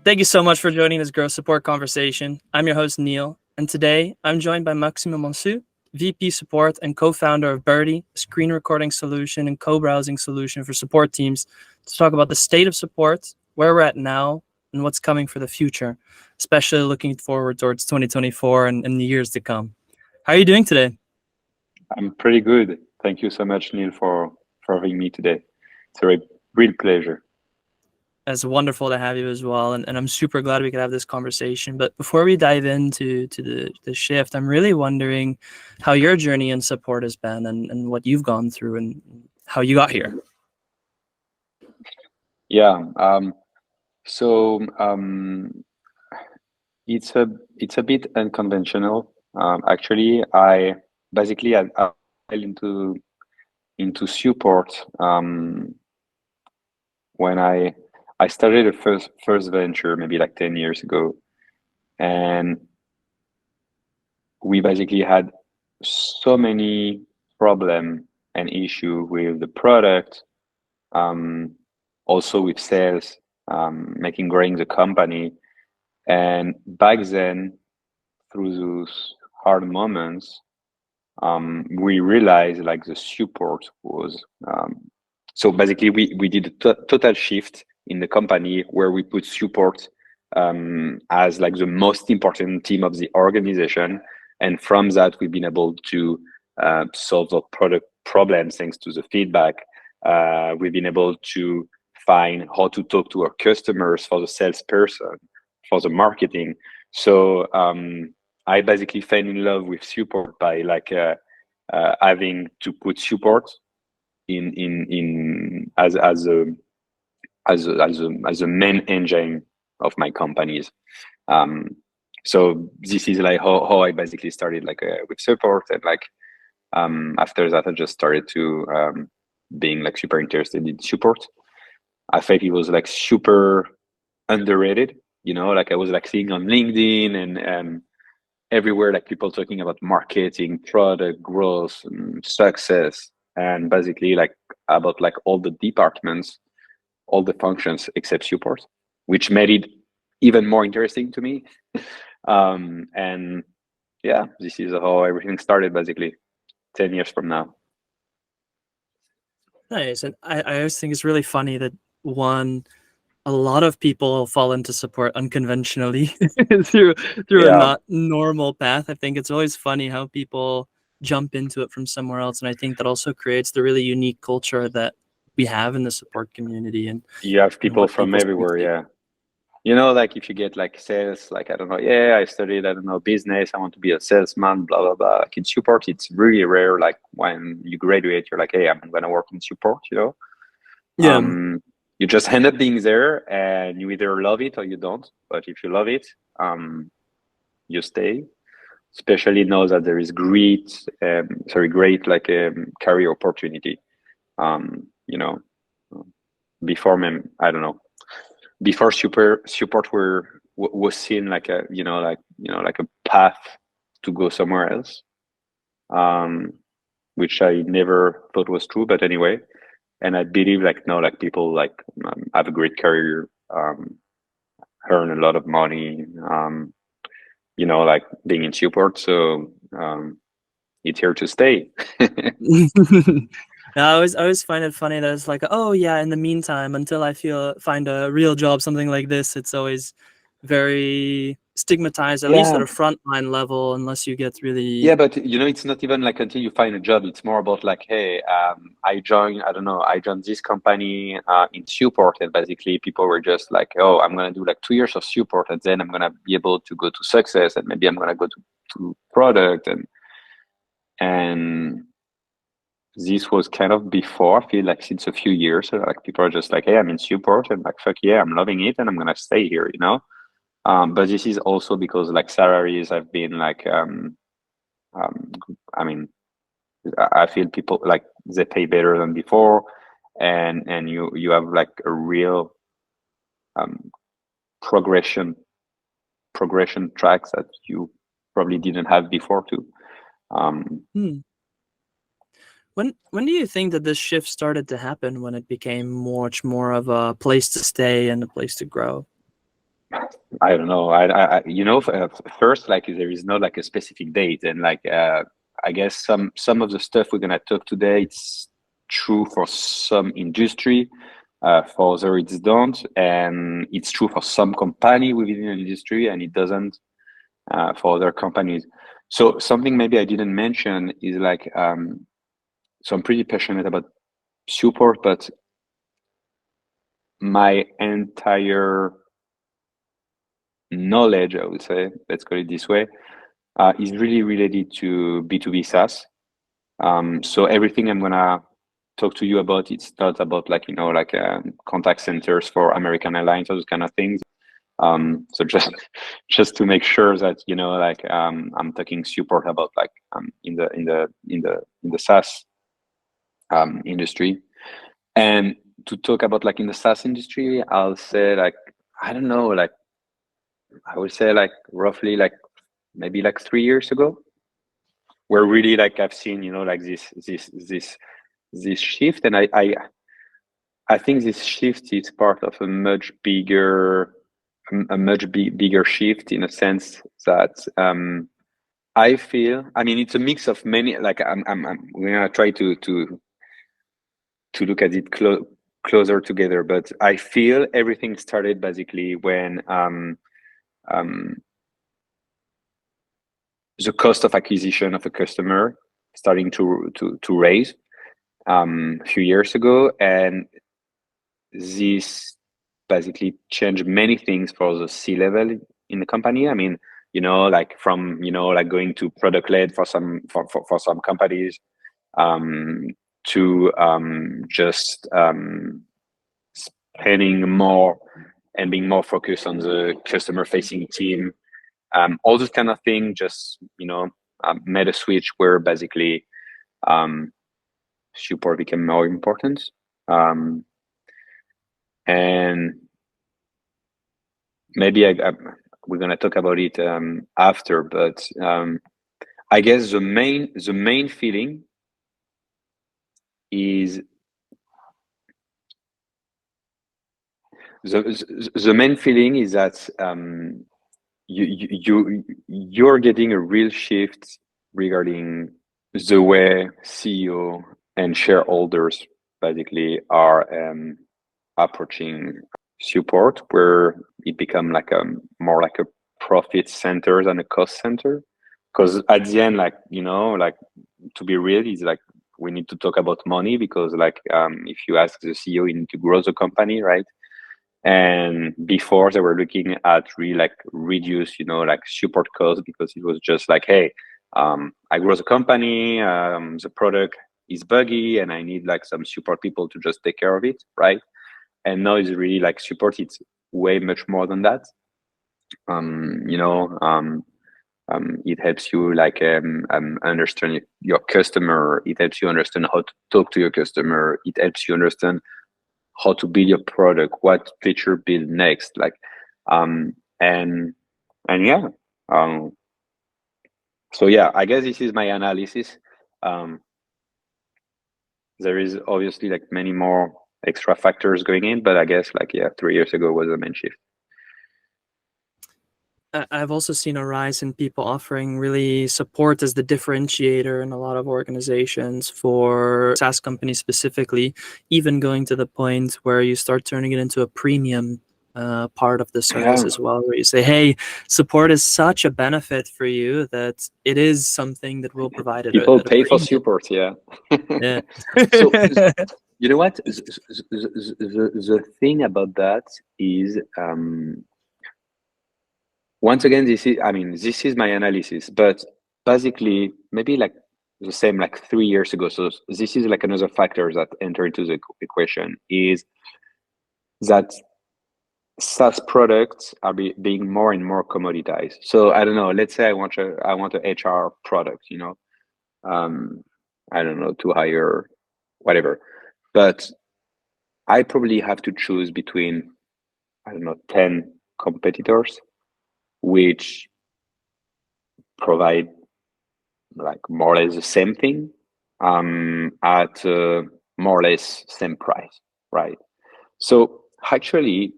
Thank you so much for joining this growth support conversation. I'm your host, Neil, and today I'm joined by Maxime Manseau, VP Support and co-founder of Birdie, a screen recording solution and co-browsing solution for support teams, to talk about the state of support, where we're at now, and what's coming for the future, especially looking forward towards 2024 and the years to come. How are you doing today? I'm pretty good. Thank you so much, Neil, for having me today. It's a real pleasure. It's wonderful to have you as well, and I'm super glad we could have this conversation. But before we dive into the shift, I'm really wondering how your journey in support has been and what you've gone through and how you got here. Yeah. So it's a bit unconventional. Actually, I fell into support when I started a first venture maybe like 10 years ago, and we basically had so many problem and issue with the product, also with sales, growing the company. And back then, through those hard moments, we realized like the support was so basically we did a total shift in the company where we put support as like the most important team of the organization, and from that we've been able to solve the product problems thanks to the feedback. We've been able to find how to talk to our customers, for the salesperson, for the marketing. So I basically fell in love with support by having to put support in as a main engine of my companies. So this is like how I basically started with support, and after that I just started to being like super interested in support. I felt it was like super underrated, like I was like seeing on LinkedIn and everywhere, like people talking about marketing, product growth, and success, and basically like about like all the departments, all the functions except support, which made it even more interesting to me. And yeah, this is how everything started basically 10 years from now. Nice. And I always think it's really funny that a lot of people fall into support unconventionally through a Yeah. not normal path. I think it's always funny how people jump into it from somewhere else, and I think that also creates the really unique culture that we have in the support community. And You have people what from people everywhere. speak. Yeah. Like if you get like sales, like, I don't know, I studied, I don't know, business, I want to be a salesman, blah, blah, blah. Like in support, it's really rare. Like when you graduate, you're like, hey, I'm going to work in support. Yeah. You just end up being there, and you either love it or you don't. But if you love it, you stay, especially now that there is great career opportunity. You know, before, I don't know, before support was seen like a path to go somewhere else, which I never thought was true, but anyway. And I believe like now, like people like have a great career, earn a lot of money, like being in support. So it's here to stay. I always find it funny that it's like, oh yeah, in the meantime, until I find a real job, something like this, it's always very stigmatized, at least Yeah. at a frontline level, unless you get really. Yeah, but it's not even like until you find a job. It's more about like, hey, I joined this company in support, and basically people were just like, oh, I'm gonna do like 2 years of support, and then I'm gonna be able to go to success, and maybe I'm gonna go to product, and this was kind of before. I feel like since a few years, like people are just like, hey, I'm in support, and like, fuck yeah, I'm loving it, and I'm gonna stay here. But this is also because like salaries have been like I mean, I feel people like they pay better than before, and you have like a real um, progression tracks that you probably didn't have before too. When do you think that this shift started to happen? When it became much more of a place to stay and a place to grow? I don't know. First, like there is not like a specific date, and like I guess some of the stuff we're gonna talk today, it's true for some industry, for other it's don't, and it's true for some company within an industry, and it doesn't for other companies. So something maybe I didn't mention is like so I'm pretty passionate about support, but my entire knowledge, I would say, let's call it this way, is really related to B2B SaaS. So everything I'm gonna talk to you about, it's not about like, like contact centers for American Airlines, those kind of things. So just to make sure that, like I'm talking support about like in the SaaS industry. And to talk about like in the SaaS industry, I'll say like, I don't know, like I would say like roughly like maybe like 3 years ago, where really like I've seen, like this shift. And I think this shift is part of a much bigger shift, in a sense that I feel, I mean, it's a mix of many, like we're gonna try to look at it closer together, but I feel everything started basically when the cost of acquisition of a customer starting to raise a few years ago, and this basically changed many things for the C-level in the company. I mean, like from like going to product led for some companies, to just spending more and being more focused on the customer facing team. All this kind of thing just made a switch where basically support became more important. And maybe we're gonna talk about it after, but I guess the main feeling is the main feeling is that you're getting a real shift regarding the way CEO and shareholders basically are approaching support, where it become like a more like a profit center than a cost center. Because at the end, like like to be real, is like we need to talk about money, because like if you ask the CEO, you need to grow the company, right? And before, they were looking at really like reduce like support costs, because it was just like, hey, I grow the company, the product is buggy, and I need like some support people to just take care of it, right? And now it's really like support, it's way much more than that. It helps you like understand your customer. It helps you understand how to talk to your customer. It helps you understand how to build your product, what feature build next, like and yeah. So yeah, I guess this is my analysis. There is obviously like many more extra factors going in, but I guess like, yeah, 3 years ago was the main shift. I've also seen a rise in people offering really support as the differentiator in a lot of organizations, for SaaS companies specifically, even going to the point where you start turning it into a premium part of the service Yeah. as well, where you say, hey, support is such a benefit for you that it is something that will provide it People at a pay for premium. support, yeah. Yeah. So you know what? The thing about that is, once again, this is my analysis, but basically maybe like the same like 3 years ago. So this is like another factor that enter into the equation, is that SaaS products are being more and more commoditized. So I don't know, let's say I want a HR product, I don't know, to hire whatever, but I probably have to choose between, I don't know, 10 competitors, which provide like more or less the same thing at more or less same price, right? So actually,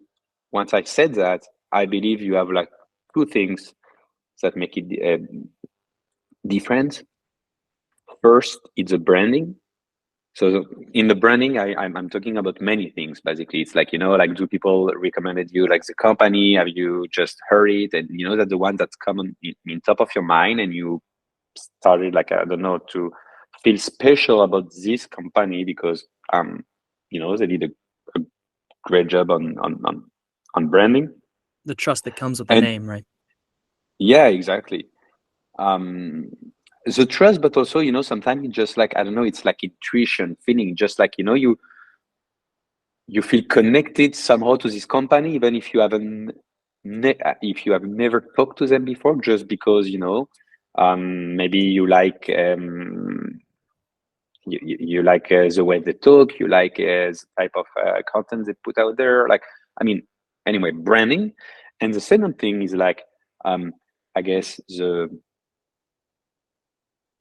once I said that, I believe you have like two things that make it different. First, it's the branding. So in the branding, I'm talking about many things. Basically, it's like, like, do people recommended you like the company? Have you just heard it? And that the one that's common in top of your mind, and you started like, I don't know, to feel special about this company because they did a great job on branding. The trust that comes with the And name, right? yeah, exactly. um the trust, but also sometimes it's just like, I don't know, it's like intuition, feeling, just like you feel connected somehow to this company, even if you haven't if you have never talked to them before, just because maybe you like you like the way they talk, you like the type of content they put out there, like, I mean, anyway, branding. And the second thing is like, I guess, the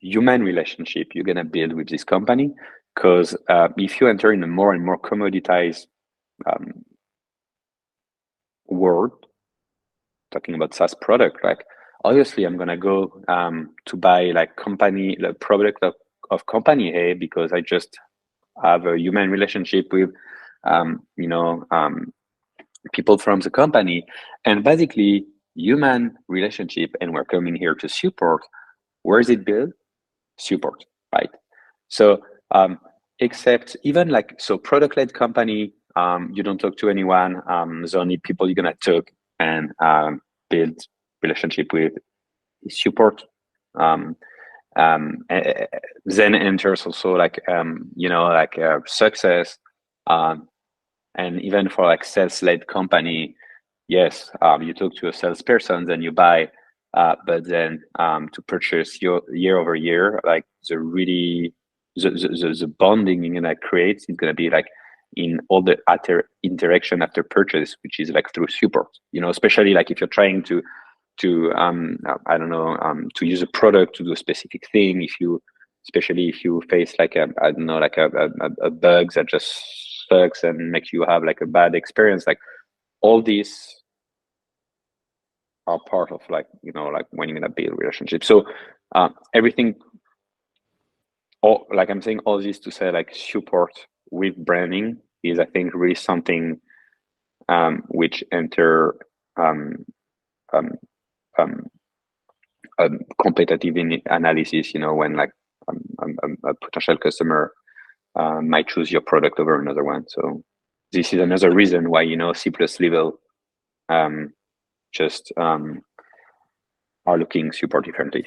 human relationship you're going to build with this company. Because if you enter in a more and more commoditized um, world, talking about SaaS product, like, obviously I'm going to go to buy like the product of company A because I just have a human relationship with people from the company. And basically, human relationship, and we're coming here to support. Where is it built? Support, right? So except even like, so product-led company, you don't talk to anyone. The only people you're gonna talk and build relationship with is support. um, then enters also like success, um, and even for like sales-led company, yes, you talk to a salesperson, then you buy, but then to purchase your year over year, like the bonding you're gonna create is gonna be like in all the interaction after purchase, which is like through support. Especially like if you're trying to I don't know, to use a product to do a specific thing. Especially if you face like I don't know, like a bug that just sucks and makes you have like a bad experience, like all these are part of like like when you're gonna build relationships. So everything, all, like I'm saying all this to say, like, support with branding is, I think, really something which enter um, um, um, competitive analysis, when like a potential customer might choose your product over another one. So this is another reason why C plus level just are looking super differently.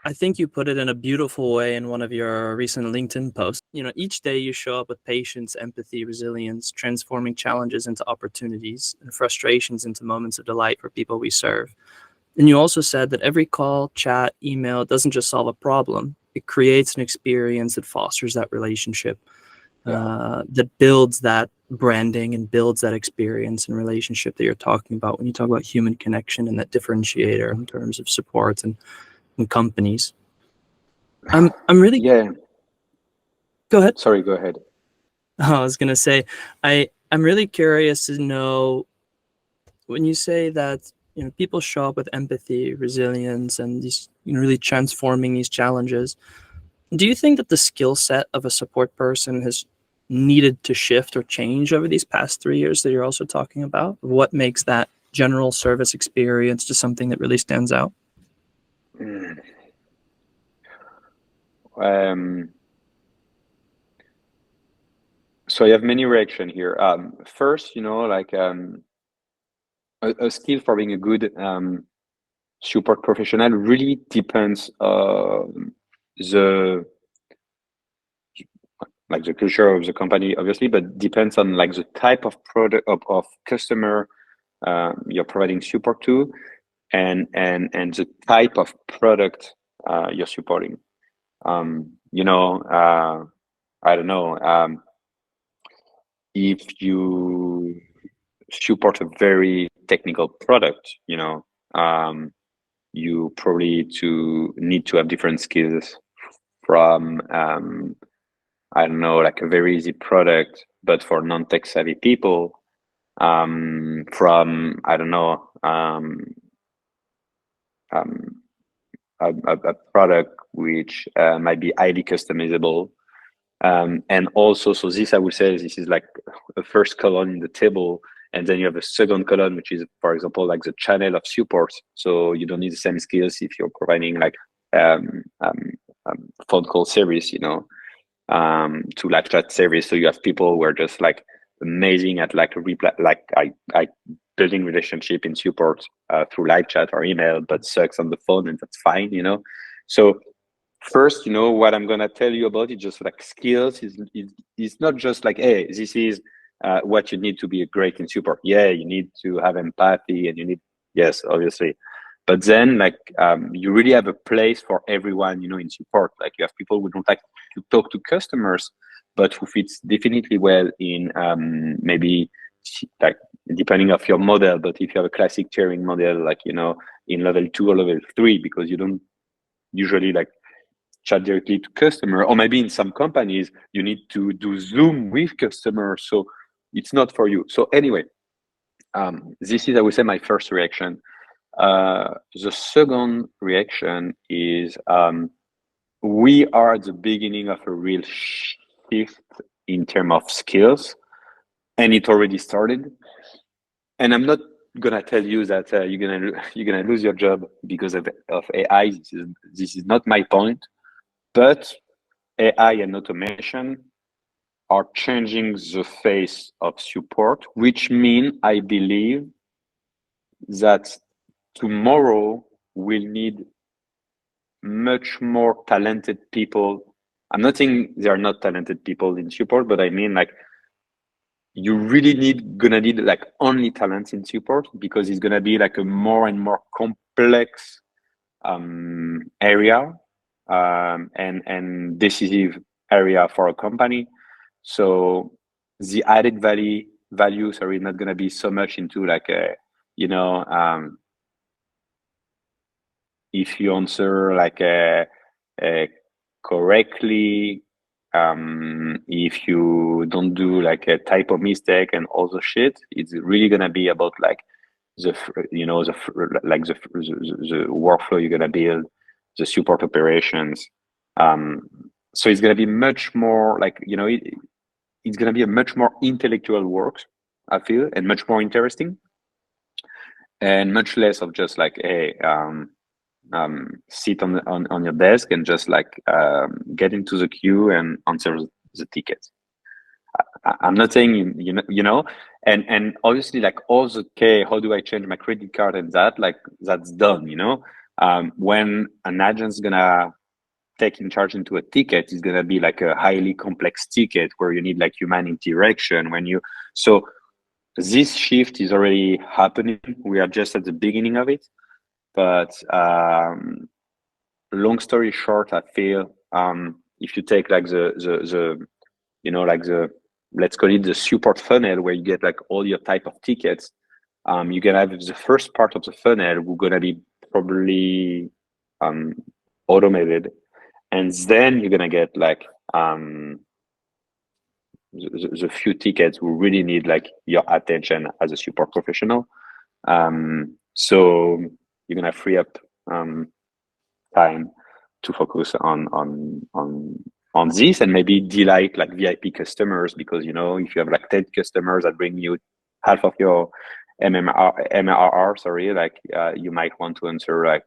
I think you put it in a beautiful way in one of your recent LinkedIn posts. Each day you show up with patience, empathy, resilience, transforming challenges into opportunities and frustrations into moments of delight for people we serve. And you also said that every call, chat, email doesn't just solve a problem. It creates an experience that fosters that relationship, that builds that branding and builds that experience and relationship that you're talking about when you talk about human connection and that differentiator in terms of support and companies. I'm really Yeah. Go ahead. Sorry, go ahead. I was gonna say, I'm really curious to know when you say that people show up with empathy, resilience, and these really transforming these challenges. Do you think that the skill set of a support person has needed to shift or change over these past 3 years that you're also talking about? What makes that general service experience to something that really stands out? So I have many reactions here. First, like a skill for being a good support professional really depends the like the culture of the company, obviously, but depends on like the type of product of customer you're providing support to, and the type of product you're supporting. I don't know, if you support a very technical product, you probably to need to have different skills from I don't know, like a very easy product, but for non-tech savvy people, from, I don't know, a product which might be highly customizable. And also, so this, I would say, this is like a first column in the table. And then you have a second column, which is, for example, like the channel of support. So you don't need the same skills if you're providing like phone call service, to live chat service. So you have people who are just like amazing at like I building relationship in support through live chat or email, but sucks on the phone, and that's fine, So first, what I'm gonna tell you about it, just like skills, is not just like, hey, this is what you need to be great in support. Yeah, you need to have empathy, and you need, yes, obviously, but then like you really have a place for everyone, in support. Like you have people who don't like to talk to customers, but who fits definitely well in maybe like depending of your model. But if you have a classic sharing model, like in level 2 or level 3, because you don't usually like chat directly to customer, or maybe in some companies you need to do Zoom with customers, so it's not for you. So anyway, this is, I would say, my first reaction. The second reaction is we are at the beginning of a real shift in terms of skills, and it already started. And I'm not gonna tell you that you're gonna lose your job because of AI. This is not my point. But AI and automation are changing the face of support, which means I believe that tomorrow we'll need much more talented people. I'm not saying there are not talented people in support, but I mean like you really gonna need like only talent in support, because it's gonna be like a more and more complex area, and decisive area for a company. So the added value, sorry, not gonna be so much into like if you answer like correctly, if you don't do like a type of mistake and all the shit, it's really gonna be about like the workflow you're gonna build, the support operations. So it's gonna be much more like it's gonna be a much more intellectual work, I feel, and much more interesting, and much less of just like sit on your desk and just like get into the queue and answer the tickets. I'm not saying and obviously like all the, okay, how do I change my credit card, and that like that's done. When an agent's gonna take in charge into a ticket, it's gonna be like a highly complex ticket where you need like human interaction. So this shift is already happening. We are just at the beginning of it. But long story short, I feel if you take like the like the, let's call it the support funnel, where you get like all your type of tickets, you can have the first part of the funnel we're gonna be probably automated, and then you're gonna get like the few tickets who really need like your attention as a support professional. So you're gonna free up time to focus on this, and maybe delight like VIP customers, because if you have like 10 customers that bring you half of your MRR, sorry, like you might want to answer like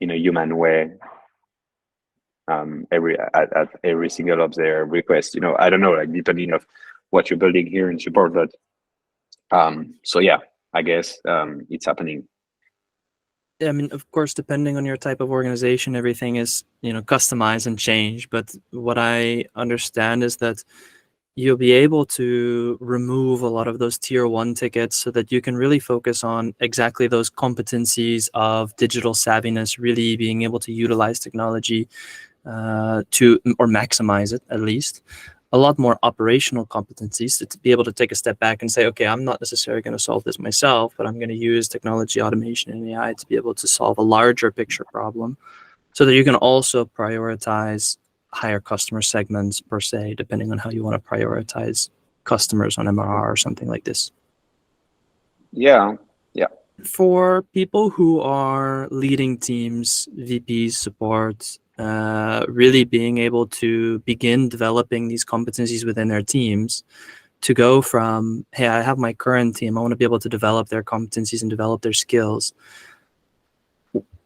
in a human way at every single of their requests. I don't know, like depending of what you're building here in support, but so yeah, I guess it's happening. I mean, of course, depending on your type of organization, everything is, customized and changed. But what I understand is that you'll be able to remove a lot of those tier 1 tickets so that you can really focus on exactly those competencies of digital savviness, really being able to utilize technology or maximize it, at least. A lot more operational competencies to be able to take a step back and say, okay, I'm not necessarily going to solve this myself, but I'm going to use technology, automation, and AI to be able to solve a larger picture problem, so that you can also prioritize higher customer segments per se, depending on how you want to prioritize customers on MRR or something like this. Yeah. For people who are leading teams, VPs, support, really being able to begin developing these competencies within their teams, to go from, hey, I have my current team, I want to be able to develop their competencies and develop their skills.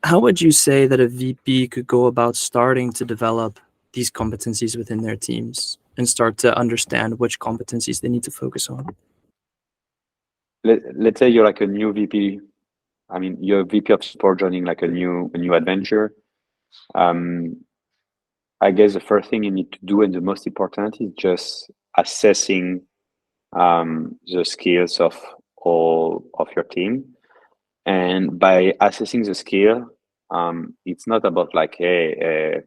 How would you say that a VP could go about starting to develop these competencies within their teams and start to understand which competencies they need to focus on? Let's say you're like a new VP. I mean, you're a VP of support joining like a new adventure. I guess the first thing you need to do, and the most important, is just assessing the skills of all of your team. And by assessing the skill, it's not about like, hey,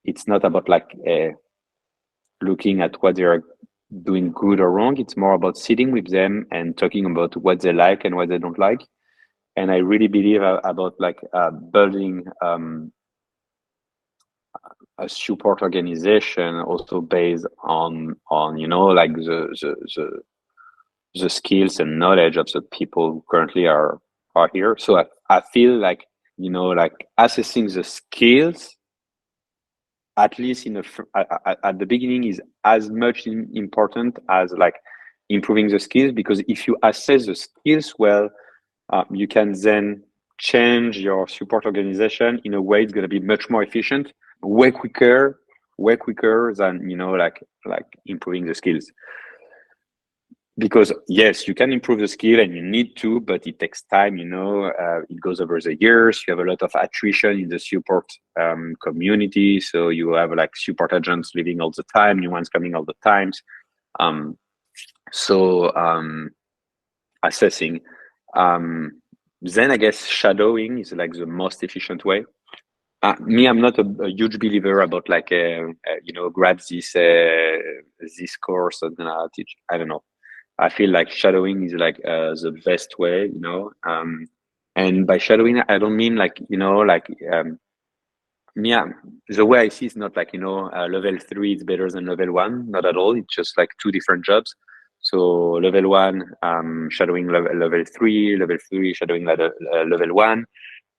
it's not about like looking at what they're doing good or wrong. It's more about sitting with them and talking about what they like and what they don't like. And I really believe about like building a support organization also based on like the skills and knowledge of the people who currently are here. So I feel like like assessing the skills at least at the beginning is as much important as like improving the skills, because if you assess the skills well, you can then change your support organization in a way it's going to be much more efficient, way quicker than like improving the skills. Because yes, you can improve the skill and you need to, but it takes time. It goes over the years. You have a lot of attrition in the support community, so you have like support agents leaving all the time, new ones coming all the times. Assessing. Then I guess shadowing is like the most efficient way. I'm not a huge believer about like grab this course and teach. I don't know. I feel like shadowing is like the best way, and by shadowing I don't mean like the way I see it's not like level 3 is better than level 1, not at all. It's just like two different jobs. So level 1 shadowing level 3, level 3 shadowing level 1,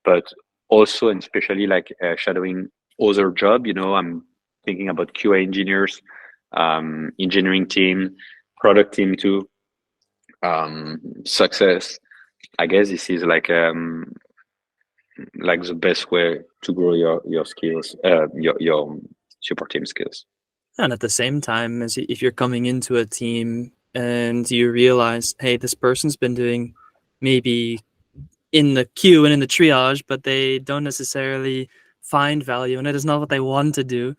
but also and especially like shadowing other job. I'm thinking about QA engineers, engineering team, product team too, success. I guess this is like the best way to grow your skills, your support team skills. And at the same time, as if you're coming into a team and you realize, hey, this person's been doing maybe in the queue and in the triage, but they don't necessarily find value and it is not what they want to do.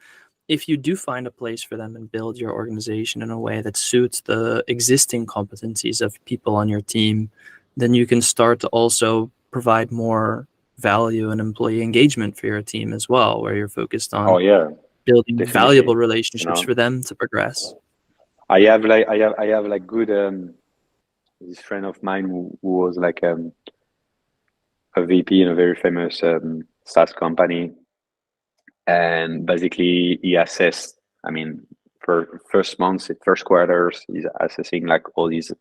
If you do find a place for them and build your organization in a way that suits the existing competencies of people on your team, then you can start to also provide more value and employee engagement for your team as well, where you're focused on building definitely valuable relationships for them to progress. I have like good this friend of mine who was like a VP in a very famous SaaS company, and basically he assessed, I mean, for first months, first quarters, he's assessing like all these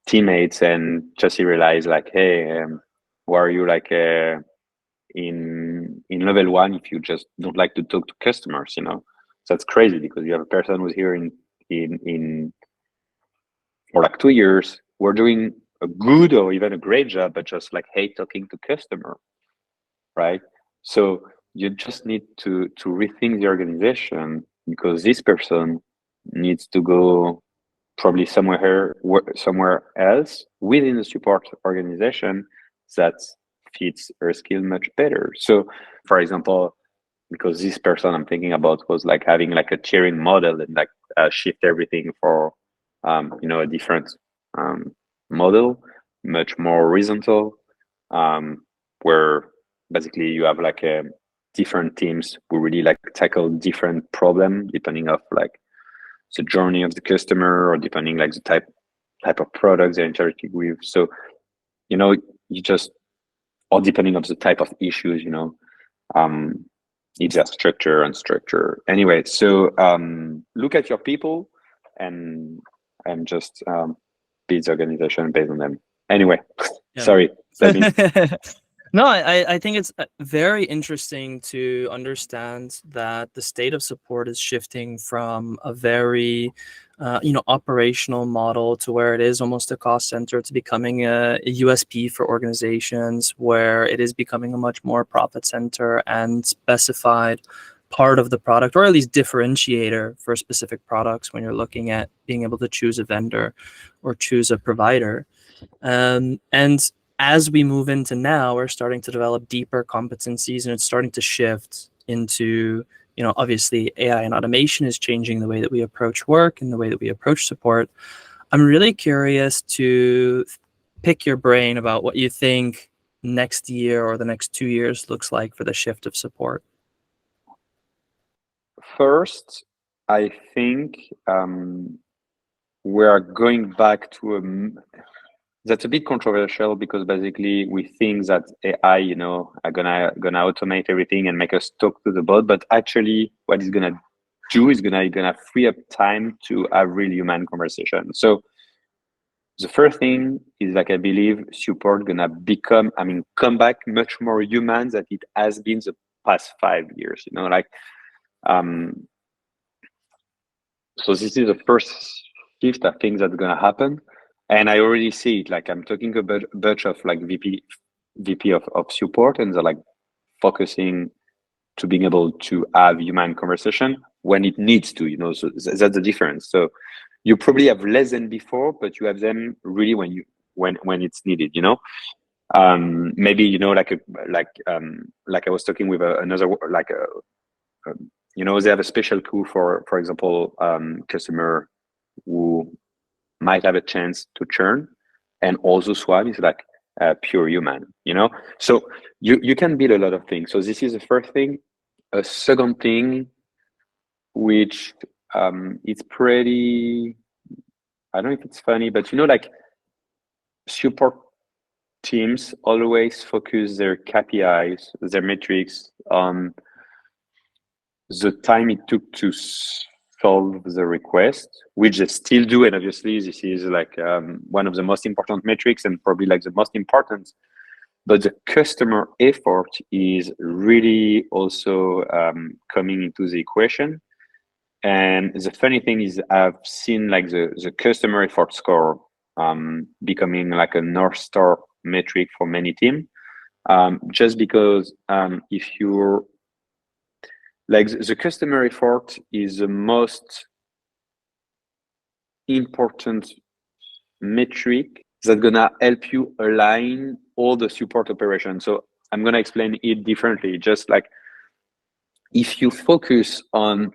teammates, and just he realized like, hey, why are you like in level 1 if you just don't like to talk to customers? So that's crazy, because you have a person who's here in for like 2 years, we're doing a good or even a great job, but just like hate talking to customer, right? So you just need to rethink the organization, because this person needs to go probably somewhere else within the support organization that fits her skill much better. So, for example, because this person I'm thinking about was like having like a tiering model and like shift everything for a different model, much more horizontal, where basically you have like different teams who really like tackle different problem depending of like the journey of the customer, or depending like the type of products they're interacting with. So you just, or depending on the type of issues, It's just structure and structure. Anyway, so look at your people and just build the organization based on them. Anyway, Yeah. sorry. Let me. No, I think it's very interesting to understand that the state of support is shifting from a very, operational model to where it is almost a cost center to becoming a USP for organizations, where it is becoming a much more profit center and specified part of the product, or at least differentiator for specific products when you're looking at being able to choose a vendor or choose a provider. And as we move into now, we're starting to develop deeper competencies, and it's starting to shift into, obviously AI and automation is changing the way that we approach work and the way that we approach support. I'm really curious to pick your brain about what you think next year or the next 2 years looks like for the shift of support. First, I think we are going back to that's a bit controversial, because basically we think that AI, are gonna automate everything and make us talk to the bot. But actually, what it's gonna do is gonna free up time to have real human conversation. So the first thing is, like, I believe support gonna come back much more human than it has been the past 5 years. So this is the first shift I think that's gonna happen. And I already see it. Like, I'm talking about a bunch of like VP of support, and they're like focusing to being able to have human conversation when it needs to, so that's the difference. So you probably have less than before, but you have them really when it's needed, maybe, like I was talking with another, they have a special tool for example, customer who might have a chance to churn, and also swap is like pure human, so you can build a lot of things. So this is the first thing. A second thing, which it's pretty, I don't know if it's funny, but like, support teams always focus their KPIs, their metrics, on the time it took to solve the request, which they still do. And obviously this is like one of the most important metrics, and probably like the most important, but the customer effort is really also coming into the equation. And the funny thing is, I've seen like the customer effort score becoming like a North Star metric for many teams, just because if you're like, the customer effort is the most important metric that's gonna help you align all the support operations. So I'm gonna explain it differently. Just like, if you focus on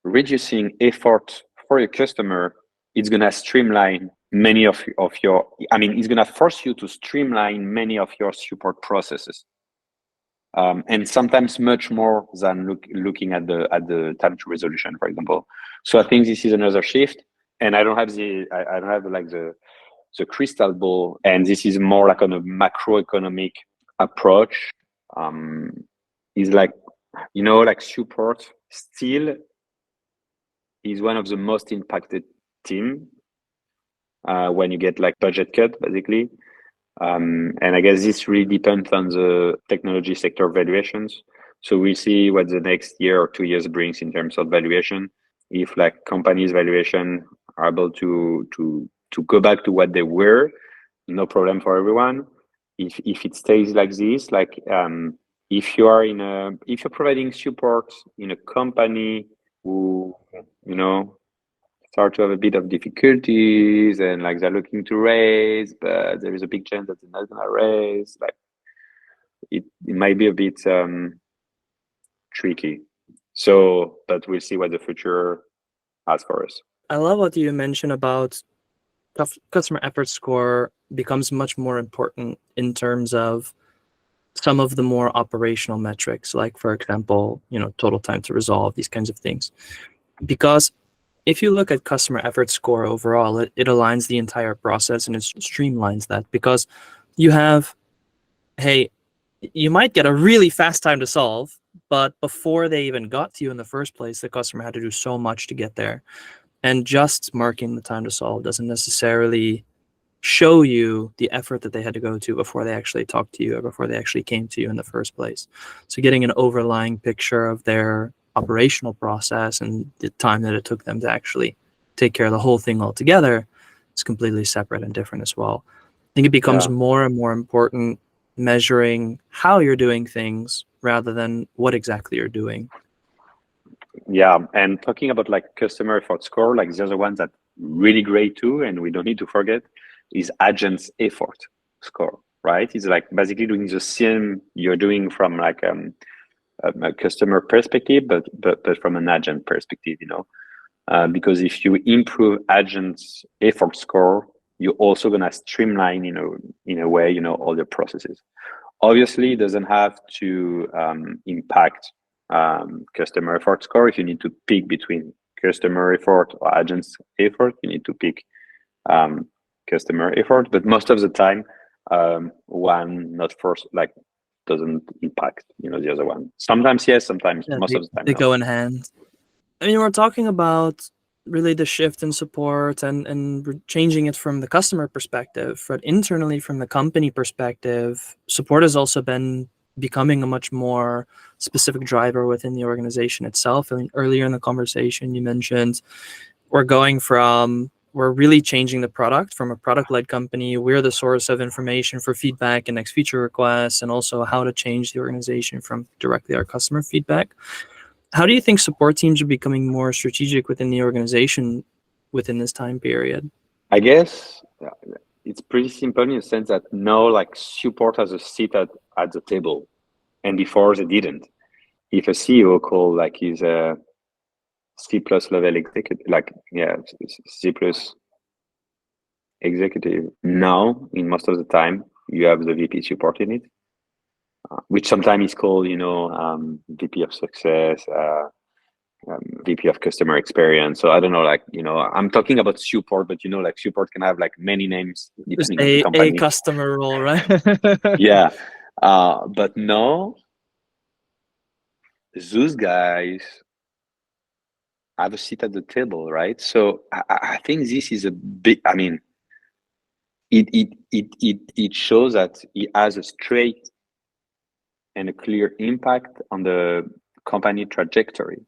reducing effort for your customer, it's gonna streamline many of your. It's gonna force you to streamline many of your support processes. And sometimes much more than looking at the time to resolution, for example. So I think this is another shift, and I don't have like the crystal ball, and this is more like on a macroeconomic approach. Is like, like support still is one of the most impacted team when you get like budget cut, basically. And I guess this really depends on the technology sector valuations. So we'll see what the next year or 2 years brings in terms of valuation. If like companies' valuation are able to go back to what they were, no problem for everyone. If it stays like this, like if you're providing support in a company who start to have a bit of difficulties, and like they're looking to raise, but there is a big chance that they're not gonna raise, like it might be a bit tricky. So, but we'll see what the future has for us. I love what you mentioned about customer effort score becomes much more important in terms of some of the more operational metrics, like, for example, total time to resolve, these kinds of things. Because if you look at customer effort score overall, it aligns the entire process, and it streamlines that, because you have, hey, you might get a really fast time to solve, but before they even got to you in the first place, the customer had to do so much to get there. And just marking the time to solve doesn't necessarily show you the effort that they had to go to before they actually talked to you or before they actually came to you in the first place. So getting an overlying picture of their operational process and the time that it took them to actually take care of the whole thing altogether is completely separate and different as well. I think it becomes more and more important measuring how you're doing things rather than what exactly you're doing. Yeah, and talking about like customer effort score, like the other ones that really great too, and we don't need to forget, is agents effort score, right? It's like basically doing the same you're doing from like a customer perspective, but from an agent perspective, you know, because if you improve agents effort score, you're also gonna streamline, you know, in a way, you know, all the processes. Obviously, it doesn't have to impact customer effort score. If you need to pick between customer effort or agents effort, you need to pick customer effort. But most of the time, one not first like doesn't impact, you know, the other one. Sometimes yes, sometimes most of the time they no. go in hand. I mean, we're talking about really the shift in support and changing it from the customer perspective, but internally from the company perspective, support has also been becoming a much more specific driver within the organization itself. I mean, earlier in the conversation, you mentioned we're really changing the product from a product-led company. We're the source of information for feedback and next feature requests, and also how to change the organization from directly our customer feedback. How do you think support teams are becoming more strategic within the organization within this time period? I guess it's pretty simple in the sense that now like support has a seat at the table, and before they didn't. If a CEO called like he's a C plus level executive, like C plus executive, now in most of the time you have the VP support in it, which sometimes is called, you know, VP of success, VP of customer experience. So I don't know, like, you know, I'm talking about support, but you know, like support can have like many names Just depending on the company. a customer role, right? Yeah. But no, those guys have a seat at the table, right? So I think this is a big, I mean, it shows that it has a straight and a clear impact on the company trajectory.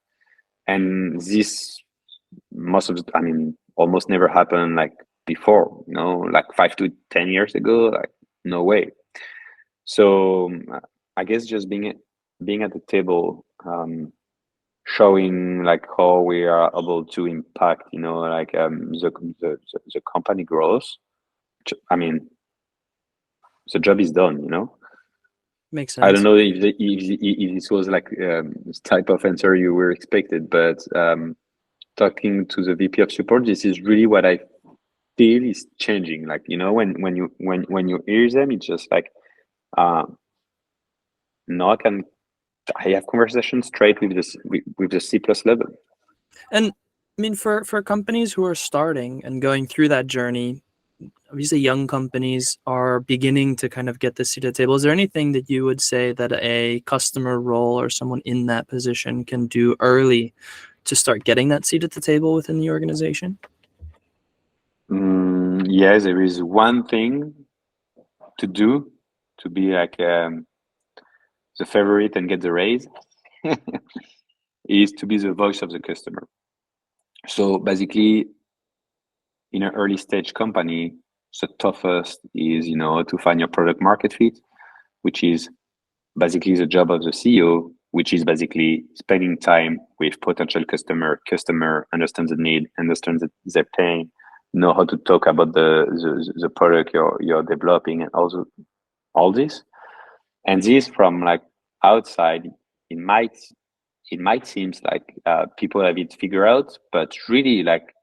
And this most of the, I mean, almost never happened like before, you know, like 5 to 10 years ago, like no way. So I guess just being at the table, showing like how we are able to impact, you know, like the company growth. I mean, the job is done, you know. Makes sense. I don't know if this was like this type of answer you were expected, but talking to the VP of support, this is really what I feel is changing. Like, you know, when you hear them, it's just like now I have conversations straight with this with the C plus level. And I mean, for companies who are starting and going through that journey, obviously young companies are beginning to kind of get the seat at the table. Is there anything that you would say that a customer role or someone in that position can do early to start getting that seat at the table within the organization? Yes, there is one thing to do to be like the favorite and get the raise is to be the voice of the customer. So basically, in an early stage company, the toughest is, you know, to find your product market fit, which is basically the job of the CEO, which is basically spending time with potential customer understand the need, understand their pain, know how to talk about the product you're developing, and also all this. And this from like outside, it might seems like people have it figured out, but really, like,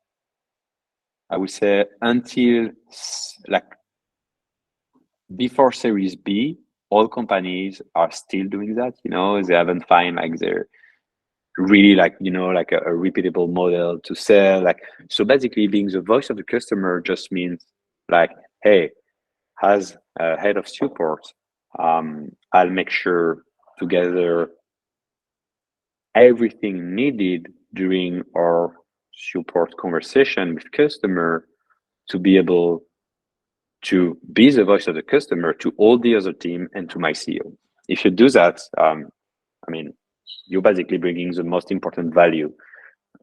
I would say until like before Series B, all companies are still doing that. You know, they haven't find like their really, like, you know, like a repeatable model to sell. Like, so basically being the voice of the customer just means like, hey, as a head of support, I'll make sure to gather everything needed during our support conversation with customer to be able to be the voice of the customer to all the other team and to my CEO. If you do that, I mean, you're basically bringing the most important value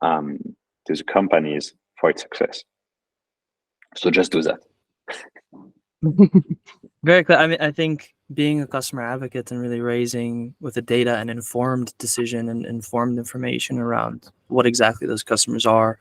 to the companies for its success. So just do that. Very clear. I mean, I think being a customer advocate and really raising with the data and informed decision and informed information around what exactly those customers are,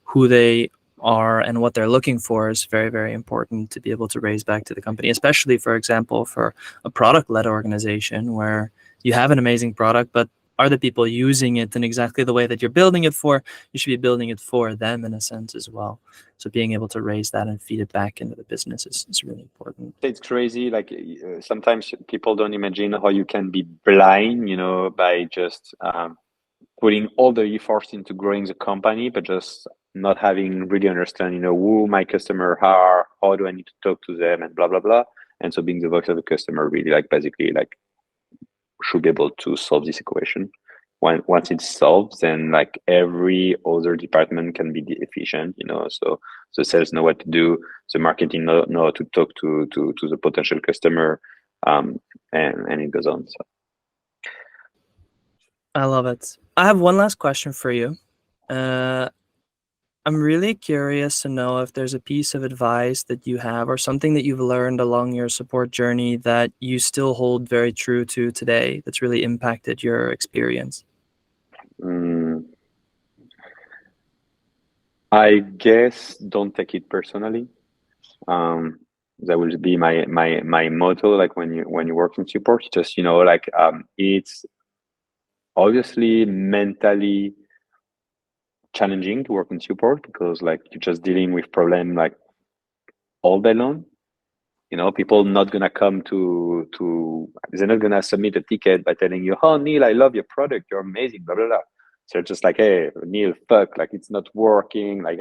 who they are, and what they're looking for is very, very important to be able to raise back to the company, especially, for example, for a product-led organization where you have an amazing product, but are the people using it in exactly the way that you're building it for? You should be building it for them in a sense as well. So being able to raise that and feed it back into the business is really important. It's crazy. Like sometimes people don't imagine how you can be blind, by just putting all the efforts into growing the company, but just not having really understand, who my customer are, how do I need to talk to them, and blah blah blah. And so being the voice of the customer really basically should be able to solve this equation. Once it's solved, then every other department can be efficient, so the sales know what to do, the marketing know how to talk to the potential customer, and it goes on. So I love it. I have one last question for you. I'm really curious to know if there's a piece of advice that you have or something that you've learned along your support journey that you still hold very true to today that's really impacted your experience. I guess don't take it personally. That will be my motto. When you work in support, just it's obviously mentally challenging to work in support because you're just dealing with problem all day long. People not gonna come they're not gonna submit a ticket by telling you, "Oh, Neil, I love your product, you're amazing," blah blah blah. So just "Hey, Neil, fuck, it's not working. I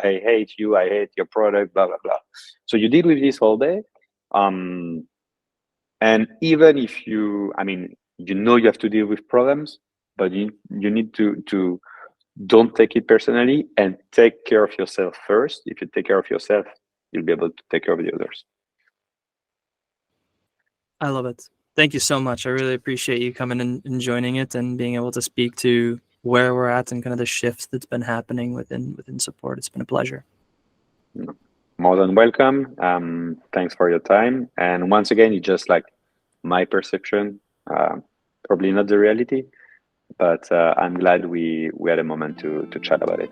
hate you, I hate your product, blah blah blah." So you deal with this all day, and even if you have to deal with problems, but you need to don't take it personally and take care of yourself first. If you take care of yourself, you'll be able to take care of the others. I love it. Thank you so much. I really appreciate you coming and joining it and being able to speak to where we're at and kind of the shift that's been happening within support. It's been a pleasure. More than welcome. Thanks for your time. And once again, it's just my perception, probably not the reality, but I'm glad we had a moment to chat about it.